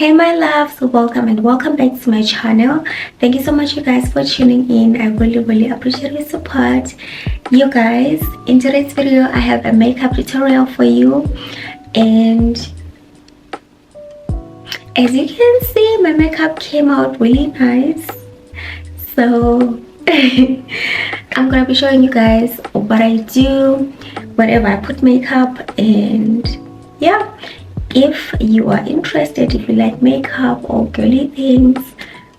Hey my loves, welcome and welcome back to my channel. Thank you so much you guys for tuning in. I really appreciate your support. You guys, in today's video I have a makeup tutorial for you, and as you can see my makeup came out really nice. So I'm gonna be showing you guys what I do whenever I put makeup, and yeah, if you are interested, if you like makeup or girly things,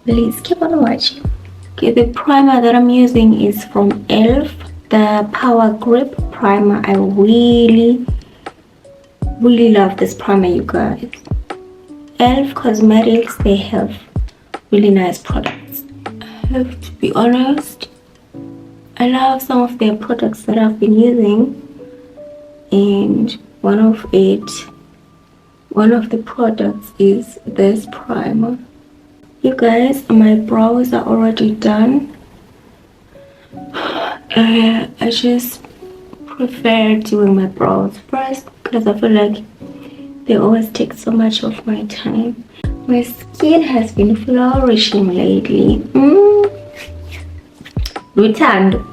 please keep on watching. Okay, the primer that I'm using is from e.l.f. the Power Grip Primer. I really love this primer, you guys. e.l.f. Cosmetics, they have really nice products. I have to be honest, I love some of their products that I've been using, and one of the products is this primer. You guys, my brows are already done. I just prefer doing my brows first because I feel like they always take so much of my time. My skin has been flourishing lately. Luthando.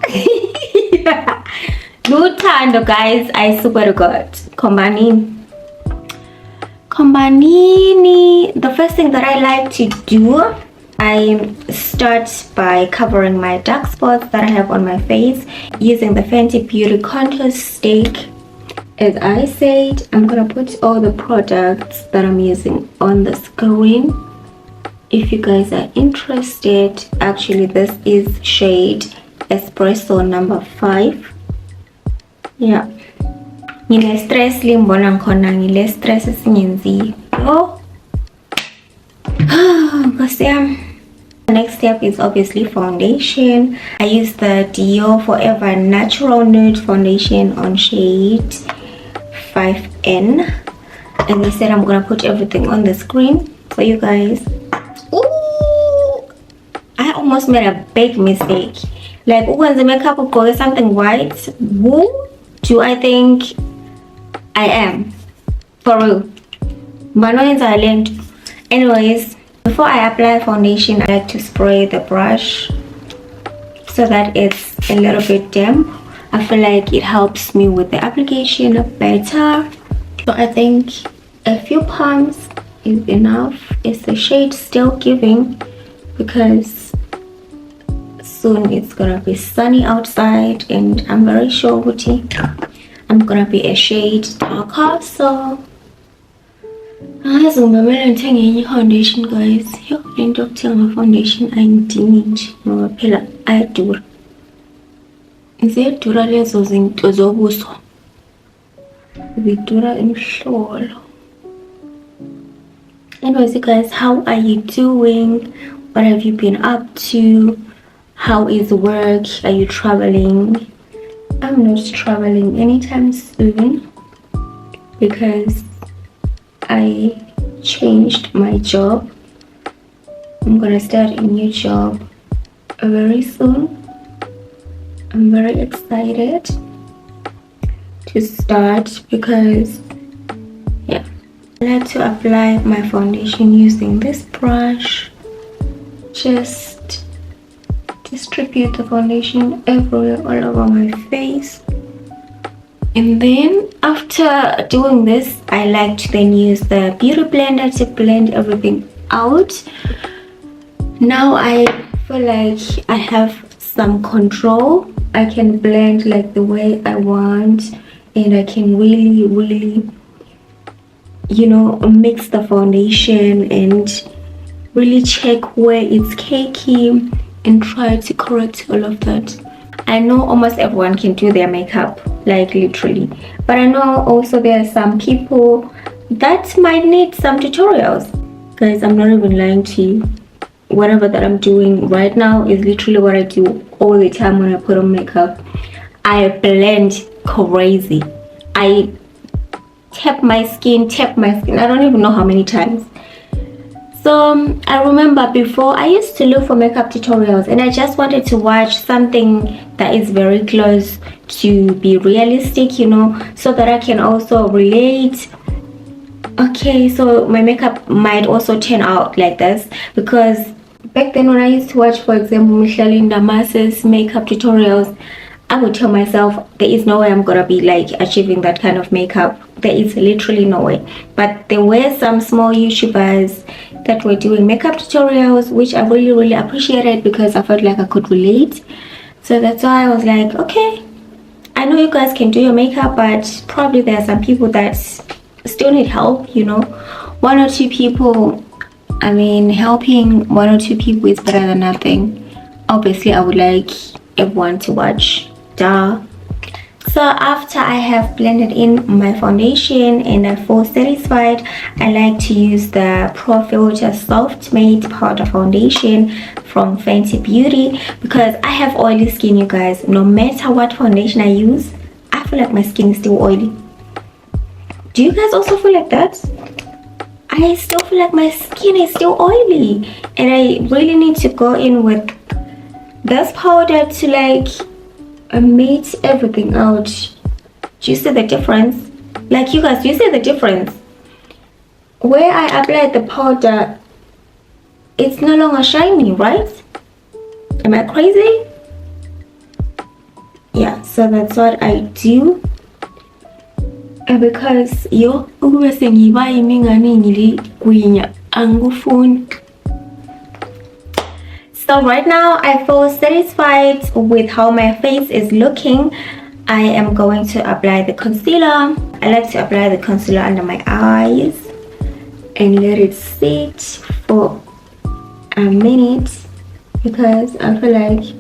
Luthando, guys, I swear to God. Kombanini. The first thing that I like to do, I start by covering my dark spots that I have on my face using the Fenty Beauty Contour Stick. As I said, I'm gonna put all the products that I'm using on the screen. If you guys are interested, actually this is shade Espresso number 5. Yeah. Ngile stress limbona ngikhona ngile stress esingenzi. Oh. Nkosi yami. The next step is obviously foundation. I use the Dior Forever Natural Nude Foundation on shade 5N. And I said I'm gonna put everything on the screen for you guys. Ooh, I almost made a big mistake. Like when the makeup will go something white. Who do I think I am? For real. But no talent. Anyways, before I apply foundation, I like to spray the brush so that it's a little bit damp. I feel like it helps me with the application better. So I think a few pumps is enough. Is the shade still giving? Because soon it's gonna be sunny outside, and I'm very sure I'm gonna be a shade darker. So foundation, guys. Yo, lento yokuthenga foundation ayingidingi nje ngoba phela ayadura. Ziyadura lezo zinto zobuso. Zidura emhlolo. Anyways, you guys, how are you doing? What have you been up to? How is work? Are you traveling? I'm not traveling anytime soon because I changed my job. I'm gonna start a new job very soon. I'm very excited to start because yeah, I like to apply my foundation using this brush. Just distribute the foundation everywhere, all over my face. And then after doing this, I like to then use the beauty blender to blend everything out. Now I feel like I have some control. I can blend like the way I want, and I can really, you know, mix the foundation and really check where it's cakey and try to correct all of that. I know almost everyone can do their makeup, like literally, but I know also there are some people that might need some tutorials. Guys, I'm not even lying to you. Whatever that I'm doing right now is literally what I do all the time when I put on makeup. I blend crazy. I tap my skin. I don't even know how many times. So I remember before I used to look for makeup tutorials, and I just wanted to watch something that is very close to be realistic, you know, so that I can also relate Okay, so my makeup might also turn out like this because back then when I used to watch, for example, Michelin Damas's makeup tutorials, I would tell myself there is no way I'm gonna be like achieving that kind of makeup. There is literally no way. But there were some small YouTubers that were doing makeup tutorials, which I really appreciated because I felt like I could relate. So that's why I was like, okay, I know you guys can do your makeup, but probably there are some people that still need help, you know. One or two people, I mean, helping one or two people is better than nothing. Obviously, I would like everyone to watch. Duh. So after I have blended in my foundation and I feel satisfied, I like to use the Pro Filter Soft Matte Powder Foundation from Fenty Beauty because I have oily skin, you guys. No matter what foundation I use, I feel like my skin is still oily. Do you guys also feel like that? I still feel like my skin is still oily and I really need to go in with this powder to like mate everything out. Do you see the difference? Like, you guys, do you see the difference? Where I applied the powder, it's no longer shiny, right? Am I crazy? Yeah, so that's what I do. And because yo ukube sengiba imingane ngili angufuni. So right now I feel satisfied with how my face is looking. I am going to apply the concealer. I like to apply the concealer under my eyes and let it sit for a minute because I feel like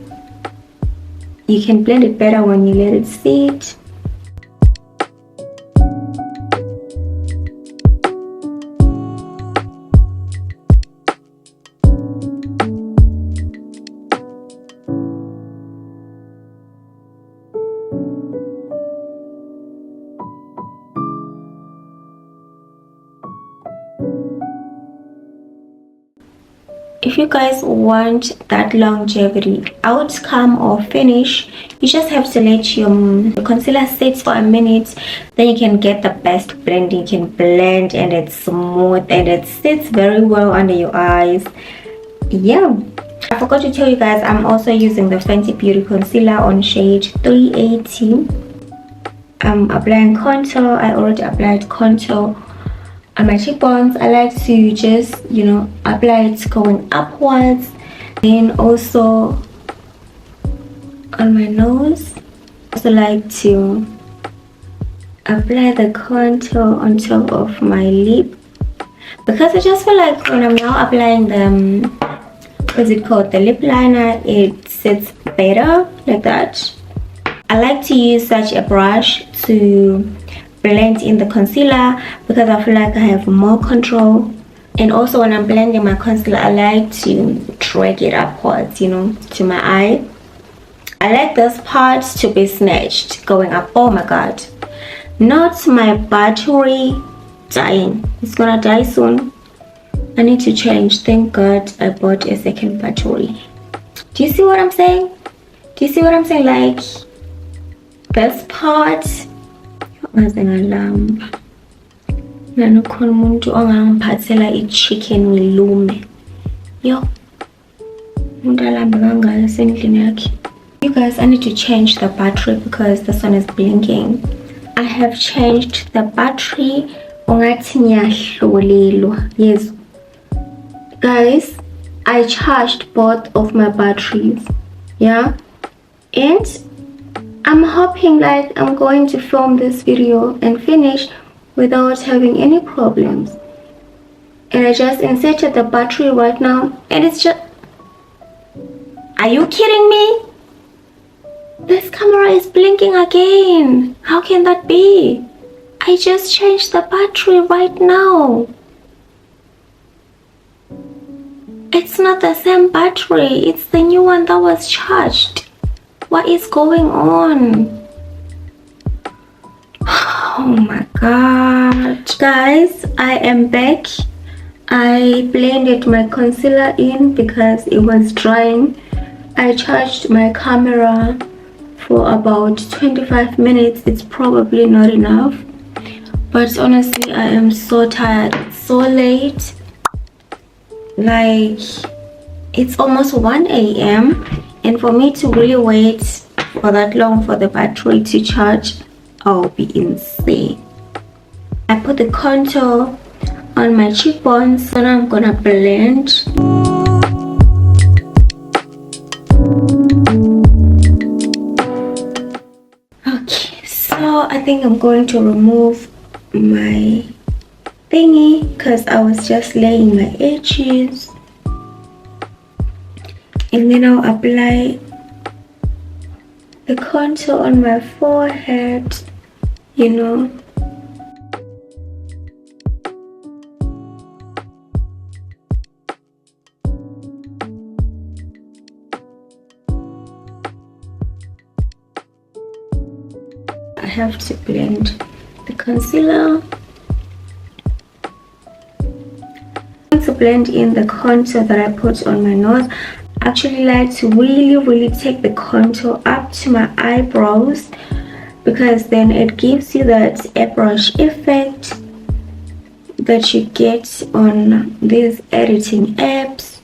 you can blend it better when you let it sit. If you guys want that longevity outcome or finish, you just have to let your concealer sit for a minute, then you can get the best blending. You can blend and it's smooth and it sits very well under your eyes. Yeah, I forgot to tell you guys, I'm also using the Fenty Beauty concealer on shade 380. I'm applying contour. I already applied contour on my cheekbones. I like to just, you know, apply it going upwards, then also on my nose. I also like to apply the contour on top of my lip because I just feel like when I'm now applying the what's it called, the lip liner, it sits better like that. I like to use such a brush to blend in the concealer because I feel like I have more control. And also when I'm blending my concealer, I like to drag it upwards, you know, to my eye. I like this part to be snatched going up. Oh my god, not my battery dying. It's gonna die soon. I need to change. Thank god I bought a second battery. Do you see what I'm saying? Do you see what I'm saying? Like this part, ngalamba nanokhona umuntu ongangiphathela i-chicken ngilume. Yo, umuntu alambe kangaka esendlini yakhe. You guys, I need to change the battery because this one is blinking. I have changed the battery. Ungathi ngiyahlolelwa. Yes guys, I charged both of my batteries. Yeah, and I'm hoping like I'm going to film this video and finish without having any problems. And I just inserted the battery right now and it's just... Are you kidding me? This camera is blinking again. How can that be? I just changed the battery right now. It's not the same battery. It's the new one that was charged. What is going on? Oh my god. Guys, I am back. I blended my concealer in because it was drying. I charged my camera for about 25 minutes. It's probably not enough, But honestly, I am so tired. It's so late. Like, it's almost 1 a.m. and for me to really wait for that long for the battery to charge, I'll be insane. I put the contour on my cheekbones, so now I'm gonna blend. Okay, so I think I'm going to remove my thingy because I was just laying my edges, and then I'll apply the contour on my forehead, you know. I have to blend the concealer. I'm going to blend in the contour that I put on my nose. I actually like to really take the contour up to my eyebrows because then it gives you that airbrush effect that you get on these editing apps.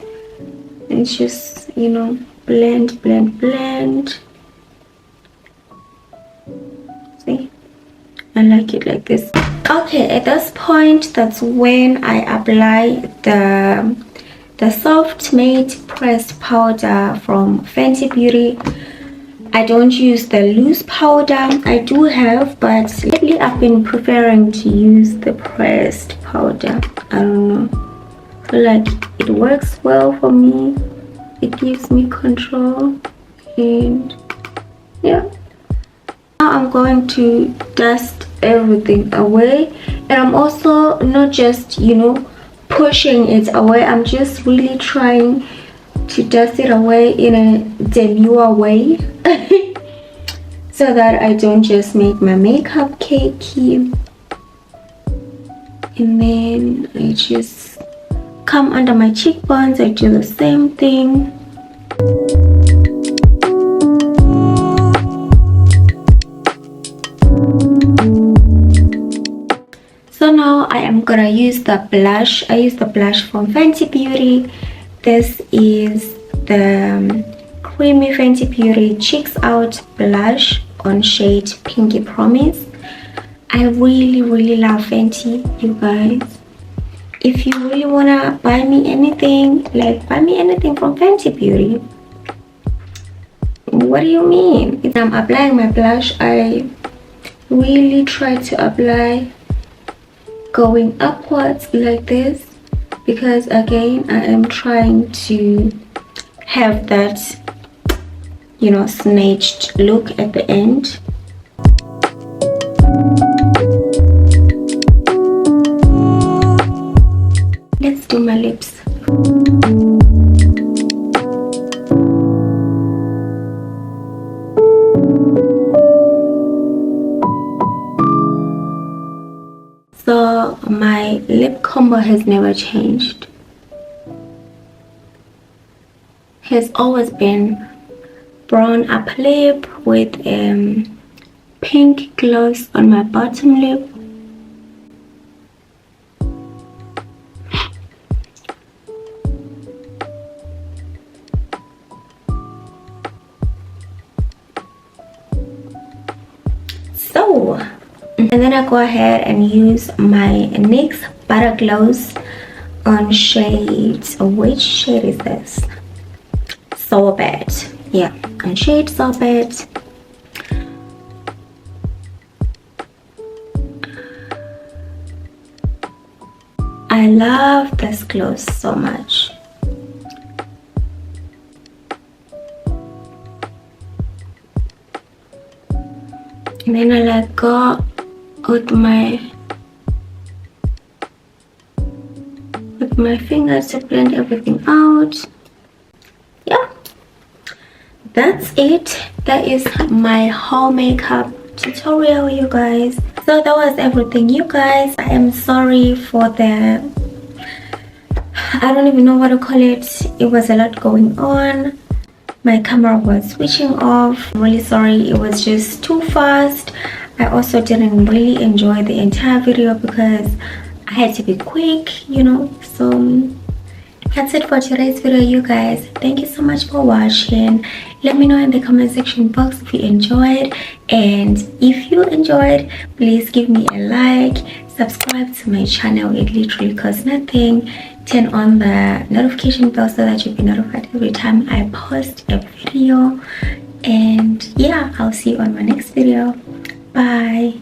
It's just, you know, blend. See, I like it like this. Okay, at this point, that's when I apply the soft matte pressed powder from Fenty Beauty. I don't use the loose powder. I do have, but lately I've been preferring to use the pressed powder. I don't know, I feel like it works well for me. It gives me control, and yeah. Now I'm going to dust everything away, and I'm also not just, you know, pushing it away. I'm just really trying to dust it away in a demure way so that I don't just make my makeup cakey. And then I just come under my cheekbones. I do the same thing. So now I am gonna use the blush. I use the blush from Fenty Beauty. This is the creamy Fenty Beauty Cheeks Out blush on shade Pinky Promise. I really love Fenty, you guys. If you really wanna buy me anything, like buy me anything from Fenty Beauty. What do you mean? If I'm applying my blush, I really try to apply going upwards like this, because again I am trying to have that, you know, snatched look at the end. Let's do my lips. So my lip combo has never changed. Has always been brown upper lip with pink gloss on my bottom lip. So, and then I go ahead and use my NYX Butter Gloss on shade, which shade is this? Sorbet. Yeah, on shade Sorbet. I love this gloss so much. And then I like go with my fingers to blend everything out. Yeah, that's it. That is my whole makeup tutorial, you guys. So that was everything, you guys. I am sorry for the, I don't even know what to call it. It was a lot going on. My camera was switching off. I'm really sorry, it was just too fast. I also didn't really enjoy the entire video because I had to be quick, you know. So that's it for today's video, you guys. Thank you so much for watching. Let me know in the comment section box if you enjoyed, and if you enjoyed, please give me a like, subscribe to my channel. It literally costs nothing. Turn on the notification bell so that you'll be notified every time I post a video. And yeah, I'll see you on my next video. Bye.